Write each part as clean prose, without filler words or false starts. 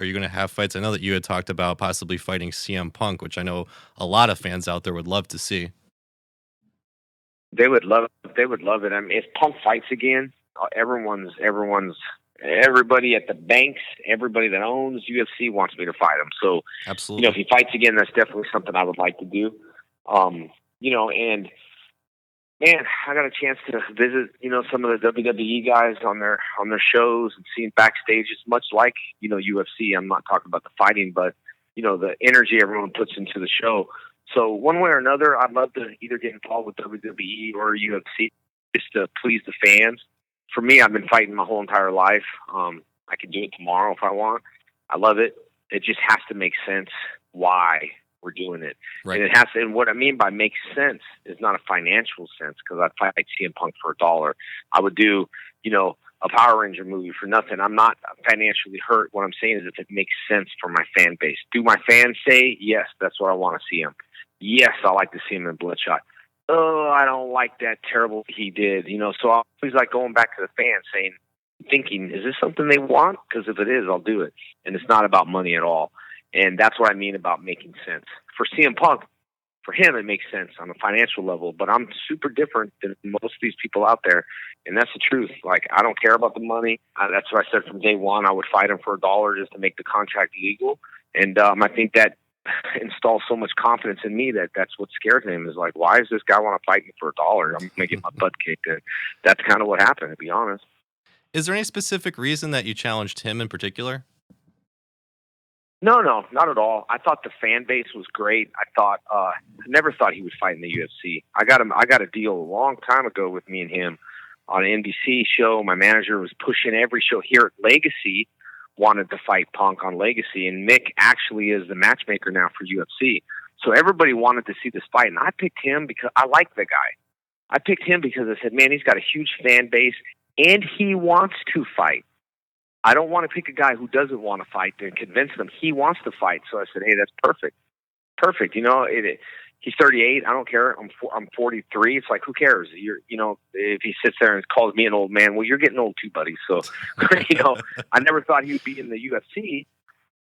Are you going to have fights? I know that you had talked about possibly fighting CM Punk, which I know a lot of fans out there would love to see. They would love. They would love it. I mean, if Punk fights again, everybody at the banks, everybody that owns UFC wants me to fight him. So, Absolutely. if he fights again, that's definitely something I would like to do. And man, I got a chance to visit, some of the WWE guys on their shows and seeing backstage. It's much like, UFC. I'm not talking about the fighting, but the energy everyone puts into the show. So one way or another, I'd love to either get involved with WWE or UFC just to please the fans. For me, I've been fighting my whole entire life. I can do it tomorrow if I want. I love it. It just has to make sense why we're doing it. Right. And it has to, and what I mean by makes sense is not a financial sense, because I'd fight CM Punk for $1. I would do, a Power Ranger movie for nothing. I'm not financially hurt. What I'm saying is if it makes sense for my fan base. Do my fans say, yes, that's what I want to see him? Yes, I like to see him in Bloodshot. Oh, I don't like that terrible he did. So I always like going back to the fans thinking, is this something they want? Because if it is, I'll do it. And it's not about money at all. And that's what I mean about making sense. For CM Punk, for him, it makes sense on a financial level, but I'm super different than most of these people out there. And that's the truth. Like, I don't care about the money. That's what I said from day one. I would fight him for $1 just to make the contract legal. And I think that installs so much confidence in me that's what scares him, is like, why does this guy want to fight me for $1? I'm going to get my butt kicked. And that's kind of what happened, to be honest. Is there any specific reason that you challenged him in particular? No, not at all. I thought the fan base was great. I never thought he would fight in the UFC. I got a deal a long time ago with me and him on an NBC show. My manager was pushing every show here at Legacy, wanted to fight Punk on Legacy, and Mick actually is the matchmaker now for UFC. So everybody wanted to see this fight, and I picked him because I like the guy. I picked him because I said, man, he's got a huge fan base, and he wants to fight. I don't want to pick a guy who doesn't want to fight and convince them he wants to fight. So I said, hey, that's perfect. Perfect. He's 38. I don't care. I'm 43. It's like, who cares? If he sits there and calls me an old man, well, you're getting old too, buddy. So, I never thought he would be in the UFC,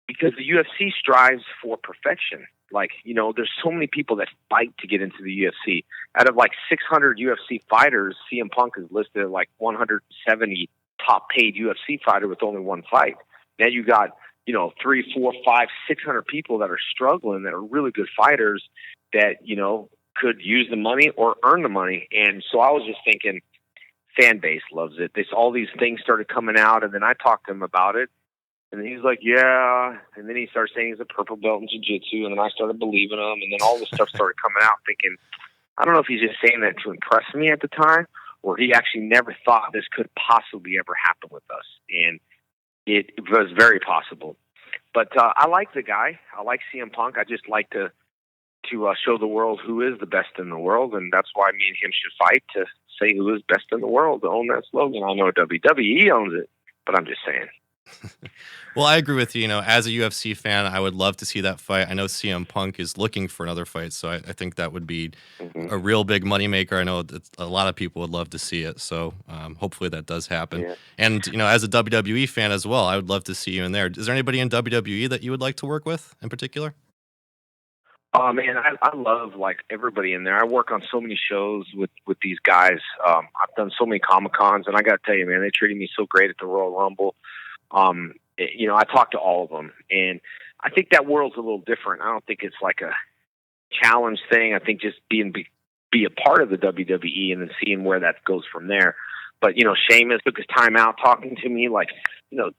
because the UFC strives for perfection. Like, there's so many people that fight to get into the UFC. Out of like 600 UFC fighters, CM Punk is listed at like 170 top paid UFC fighter with only one fight. Now you got, 3, 4, 5, 600 people that are struggling, that are really good fighters that, could use the money or earn the money. And so I was just thinking, fan base loves it. All these things started coming out, and then I talked to him about it, and then he's like, yeah. And then he started saying he's a purple belt in jiu-jitsu, and then I started believing him, and then all this stuff started coming out, thinking, I don't know if he's just saying that to impress me at the time, or he actually never thought this could possibly ever happen with us. And it was very possible. But I like the guy. I like CM Punk. I just like to show the world who is the best in the world, and that's why me and him should fight, to say who is best in the world, to own that slogan. I know WWE owns it, but I'm just saying. Well, I agree with you. As a UFC fan, I would love to see that fight. I know CM Punk is looking for another fight, so I think that would be a real big moneymaker. I know that a lot of people would love to see it, so hopefully that does happen. Yeah. And, as a WWE fan as well, I would love to see you in there. Is there anybody in WWE that you would like to work with in particular? Oh, man, I love, like, everybody in there. I work on so many shows with these guys. I've done so many Comic-Cons, and I got to tell you, man, they treated me so great at the Royal Rumble. I talked to all of them, and I think that world's a little different. I don't think it's like a challenge thing. I think just be a part of the WWE and then seeing where that goes from there. But, Sheamus took his time out talking to me, like,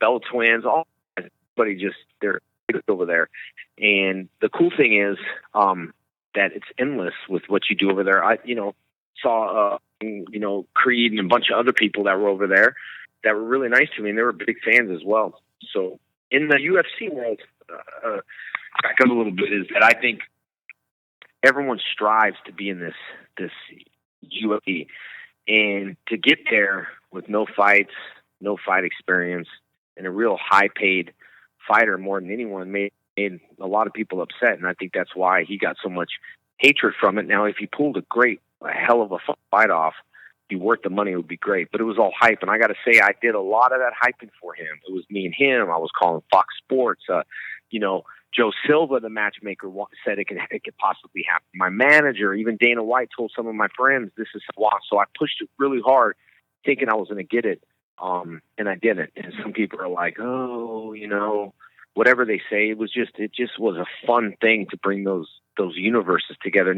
Bella Twins, all everybody just, they're over there. And the cool thing is that it's endless with what you do over there. I, saw, Creed and a bunch of other people that were over there that were really nice to me, and they were big fans as well. So in the UFC world, back up a little bit, is that I think everyone strives to be in this UFC, and to get there with no fights, no fight experience, and a real high-paid fighter more than anyone made a lot of people upset, and I think that's why he got so much hatred from it. Now, if he pulled a hell of a fight off, be worth the money, it would be great. But it was all hype, and I got to say, I did a lot of that hyping for him. It was me and him. I was calling Fox Sports. You know, Joe Silva, the matchmaker, said it could possibly happen. My manager, even Dana White, told some of my friends this is why. So I pushed it really hard, thinking I was going to get it, and I didn't. And some people are like, "Oh, you know, whatever they say." It just was a fun thing to bring those universes together.